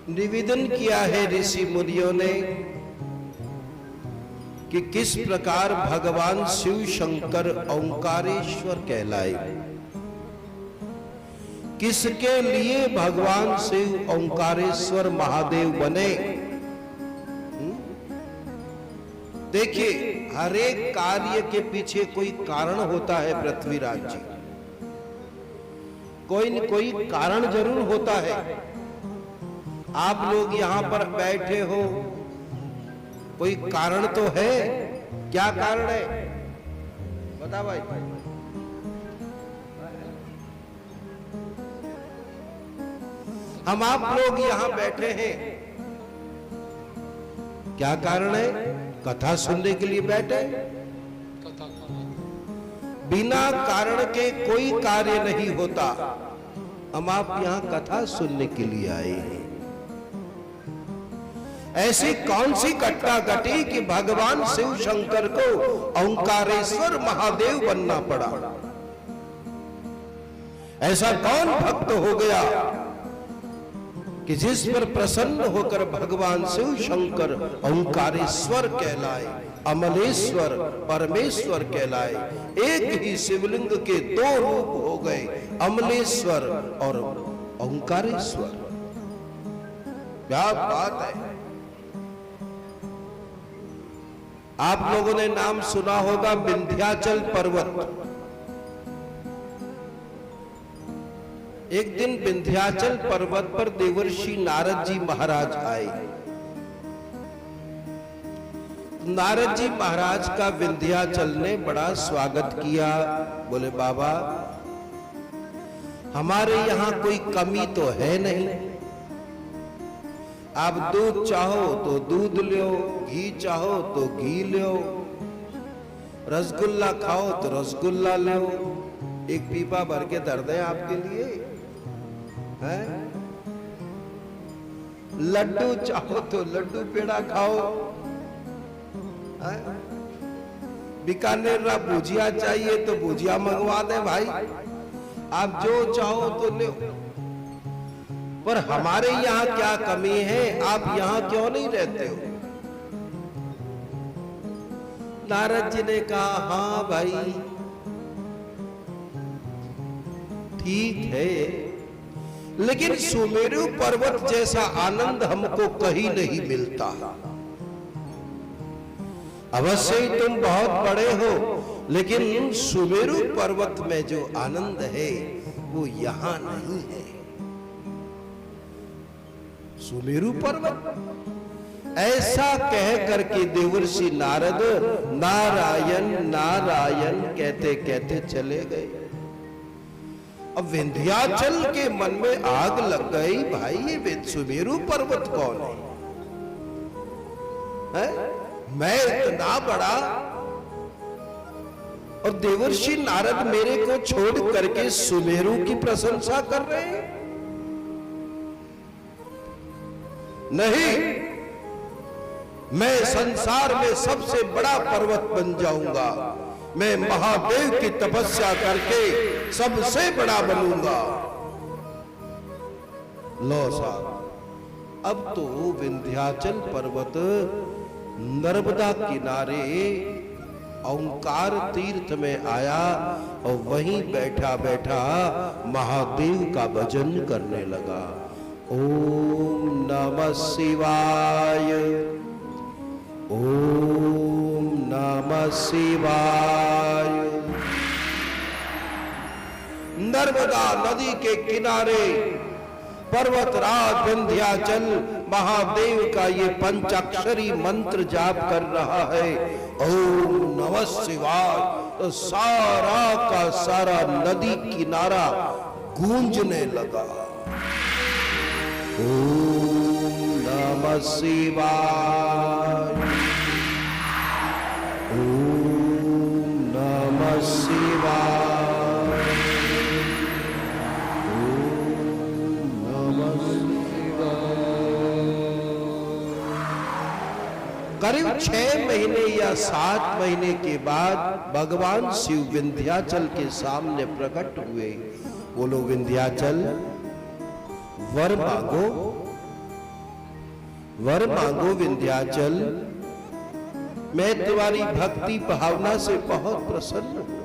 निवेदन किया है ऋषि मुनियों ने कि किस प्रकार भगवान शिव शंकर ओंकारेश्वर कहलाए, किसके लिए भगवान शिव ओंकारेश्वर महादेव बने। देखिए, हर एक कार्य के पीछे कोई कारण होता है पृथ्वीराज जी, कोई न कोई कारण जरूर होता है। आप लोग यहां पर बैठे हो, कोई कारण तो है। क्या कारण है बता भाई। हम आप लोग यहां बैठे हैं, क्या कारण है? कथा सुनने के लिए बैठे। बिना कारण के कोई कार्य नहीं होता। हम आप यहां कथा सुनने के लिए आए हैं। ऐसी कौन सी घटना घटी कि भगवान शिव शंकर को ओंकारेश्वर महादेव बनना पड़ा? ऐसा कौन भक्त हो गया कि जिस पर प्रसन्न होकर भगवान शिव शंकर ओंकारेश्वर कहलाए, अमलेश्वर परमेश्वर कहलाए। एक ही शिवलिंग के दो रूप हो गए, अमलेश्वर और ओंकारेश्वर। क्या बात है। आप लोगों ने नाम सुना होगा विंध्याचल पर्वत। एक दिन विंध्याचल पर्वत पर देवर्षि नारद जी महाराज आए। नारद जी महाराज का विंध्याचल ने बड़ा स्वागत किया। बोले बाबा, हमारे यहां कोई कमी तो है नहीं। आप दूध चाहो तो दूध लो, घी चाहो तो घी लो, रसगुल्ला खाओ तो रसगुल्ला लो। एक पीपा भर के दर दें आपके लिए, है? लड्डू चाहो तो लड्डू पेड़ा खाओ, है? बीकानेर का भुजिया चाहिए तो भुजिया मंगवा दे भाई। आप जो चाहो तो ले। पर हमारे यहाँ क्या कमी है? आप यहाँ क्यों नहीं रहते हो? नारद जी ने कहा, हाँ भाई ठीक है, लेकिन सुमेरु पर्वत जैसा आनंद हमको कहीं नहीं मिलता। अवश्य ही तुम बहुत बड़े हो, लेकिन सुमेरु पर्वत में जो आनंद है वो यहां नहीं है। सुमेरु पर्वत ऐसा कह करके देवर्षि नारद नारायण नारायण कहते कहते चले गए। अब विंध्याचल के मन में आग लग गई, भाई ये सुमेरु पर्वत कौन है? मैं इतना बड़ा, और देवर्षि नारद मेरे को छोड़ करके सुमेरु की प्रशंसा कर रहे हैं। नहीं, मैं संसार में सबसे बड़ा पर्वत बन जाऊंगा। मैं महादेव की तपस्या करके सबसे बड़ा बनूंगा। लो साहब, अब तो विंध्याचल पर्वत नर्मदा किनारे ओंकार तीर्थ में आया और वहीं बैठा बैठा महादेव का भजन करने लगा। ओम नमः शिवाय, ओम नमः शिवाय। नर्मदा नदी के किनारे पर्वतराज विंध्याचल महादेव का ये पंचाक्षरी मंत्र जाप कर रहा है, ओम नमः शिवाय। तो सारा का सारा नदी किनारा गूंजने लगा। ओम नमः शिवाय, ओम नमः शिवाय, ओम नमः शिवाय। करीब 6 महीने या 7 महीने के बाद भगवान शिव विंध्याचल के सामने प्रकट हुए। बोलो विंध्याचल, वर मांगो वर मांगो विंध्याचल, मैं तुम्हारी भक्ति भावना से बहुत प्रसन्न हूं।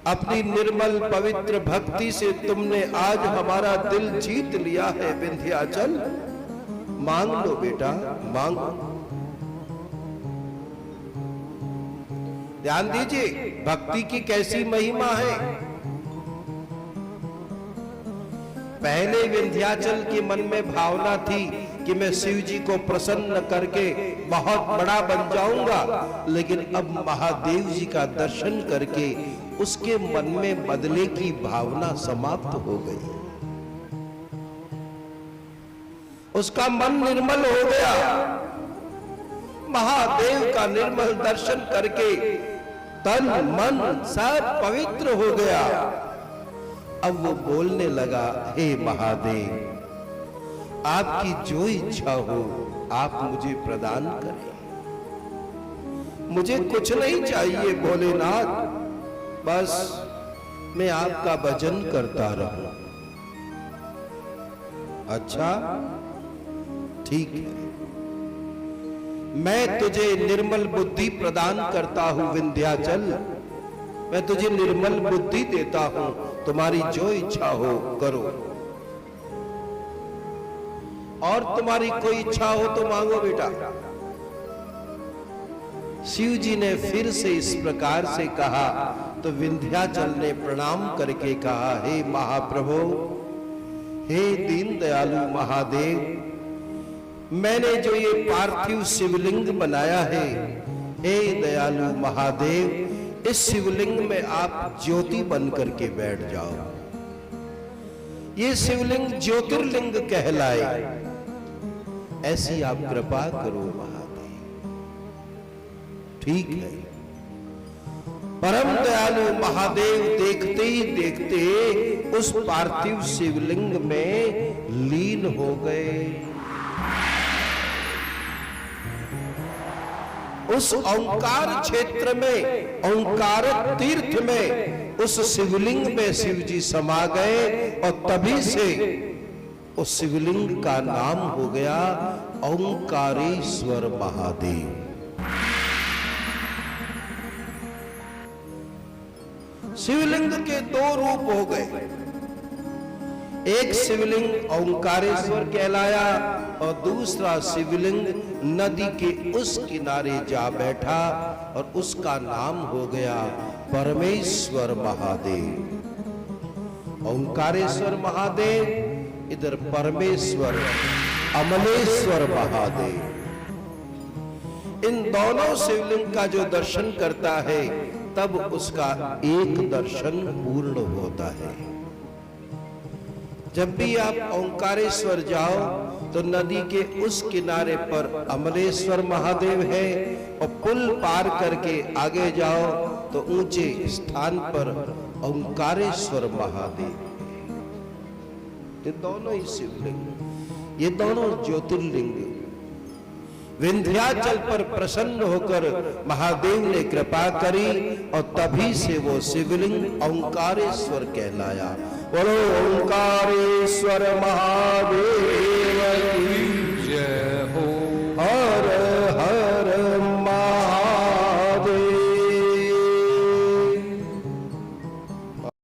अपनी निर्मल पवित्र भक्ति से तुमने आज हमारा दिल जीत लिया है विंध्याचल, मांग लो बेटा, मांगो। ध्यान दीजिए भक्ति की कैसी महिमा है। पहले विंध्याचल के मन में भावना थी कि मैं शिव जी को प्रसन्न करके बहुत बड़ा बन जाऊंगा, लेकिन अब महादेव जी का दर्शन करके उसके मन में बदले की भावना समाप्त हो गई। उसका मन निर्मल हो गया। महादेव का निर्मल दर्शन करके तन मन सब पवित्र हो गया। अब वो बोलने लगा, हे महादेव, आपकी जो इच्छा हो आप मुझे प्रदान करें। मुझे कुछ नहीं चाहिए भोलेनाथ, बस मैं आपका भजन करता रहूं। अच्छा ठीक है, मैं तुझे निर्मल बुद्धि प्रदान करता हूं विंध्याचल, मैं तुझे निर्मल बुद्धि देता हूं, तुम्हारी जो इच्छा हो करो। और तुम्हारी कोई इच्छा हो तो मांगो बेटा। शिव जी ने फिर से इस प्रकार से कहा तो विंध्याचल ने प्रणाम करके कहा, हे महाप्रभु, हे दीन दयालु महादेव, मैंने जो ये पार्थिव शिवलिंग बनाया है, हे दयालु महादेव, इस शिवलिंग में आप ज्योति बन करके बैठ जाओ। ये शिवलिंग ज्योतिर्लिंग कहलाए, ऐसी आप कृपा करो महादेव। ठीक है। परम दयालु महादेव देखते ही देखते उस पार्थिव शिवलिंग में लीन हो गए। उस ओंकार क्षेत्र में, ओंकार तीर्थ में, उस शिवलिंग में शिव जी समा गए और तभी से उस शिवलिंग का नाम हो गया ओंकारेश्वर महादेव। शिवलिंग के दो रूप हो गए। एक शिवलिंग ओंकारेश्वर कहलाया और दूसरा शिवलिंग नदी के उस किनारे जा बैठा और उसका नाम हो गया परमेश्वर महादेव। ओंकारेश्वर महादेव, इधर परमेश्वर अमलेश्वर महादेव। इन दोनों शिवलिंग का जो दर्शन करता है तब उसका एक दर्शन पूर्ण होता है। जब भी आप ओंकारेश्वर जाओ तो नदी के उस किनारे पर अमलेश्वर महादेव है और पुल पार करके आगे जाओ तो ऊंचे स्थान पर ओंकारेश्वर महादेव। ये दोनों ही शिवलिंग, ये दोनों ज्योतिर्लिंग विंध्याचल पर प्रसन्न होकर महादेव ने कृपा करी और तभी से वो शिवलिंग ओंकारेश्वर कहलाया। बोलो ओंकारेश्वर महादेव।